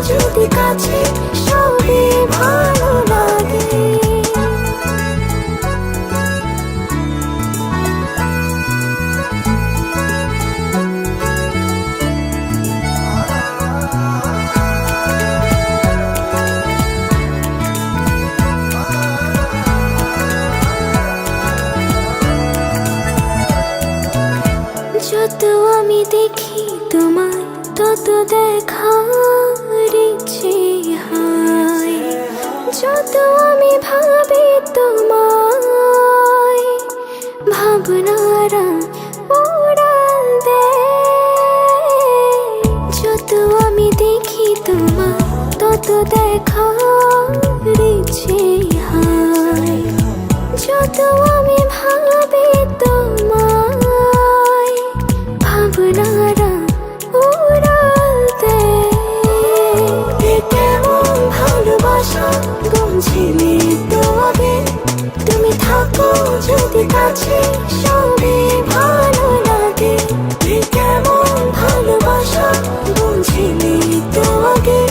যদি কাছে সবই ভালো লাগে। যত আমি দেখি তোমায় তত দেখার ইচ্ছে হয়, যত আমি ভাবি তোমায় ভাবনারা উড়াল দেয়। যত আমি দেখি তোমায় তত দেখার ইচ্ছে হয়, যত আমি ভাবি তোমায় ভাবনারা উড়াল দেয়। কেমন ভালোবাসা বুঝিনি তো আগে, তুমি থাকো যদি কাছে সবই ভালো লাগে। কেমন ভালোবাসা বুঝিনি তো আগে,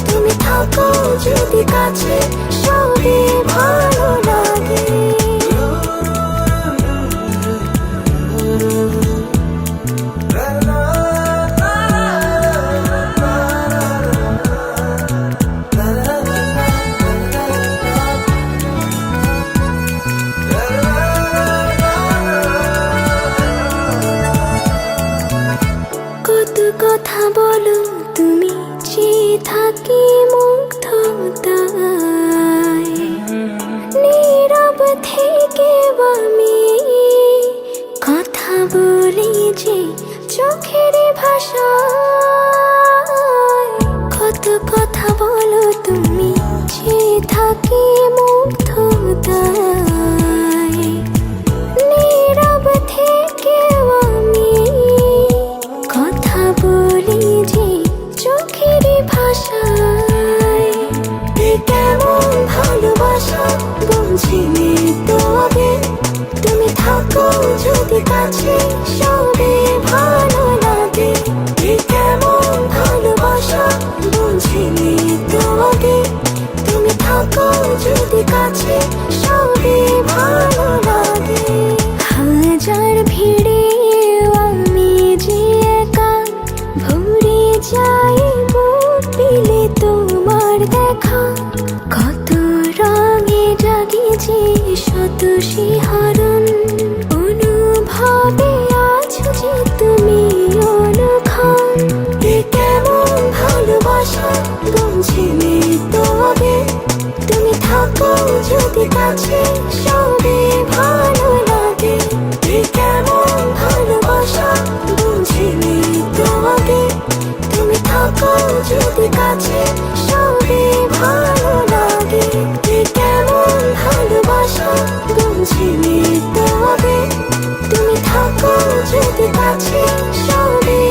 তুমি থাকো যদি কাছে সবই ভালো লাগে। কত কথা বলো তুমি, চেয়ে থাকি মুগ্ধতায়। নীরব থেকে আমি কথা বলি যে চোখের ভাষায়। কত কথা বলো তুমি, চেয়ে থাকি মুগ্ধতায়। নীরব থেকে আমি কথা বলি যে চোখের ভাষায়। কেমন ভালোবাসা বুঝিনি তো আগে, তুমি থাকো যদি কাছে সবই ভালো লাগে। কেমন ভালোবাসা বুঝিনি তো আগে, তুমি থাকো যদি কাছে সবই ভালো লাগে। হাজার ভিড়ে আমি যে একা ভরে যাই, বুক পেলে তোমার দেখা। কত রঙে জাগিয়েছে শত শিহরণ, অনুভবে আছো যে তুমি অনুক্ষণ। কেমন ভালোবাসা বুঝিনি তো আগে, তুমি থাকো যদি কাছে সবই ভালো লাগে। কেমন ভালোবাসা বুঝিনি তো আগে, তুমি থাকো যদি কাছে সবই ভালো লাগে। কেমন ভালোবাসা বুঝিনি তো আগে, তুমি থাকো যদি কাছে সবই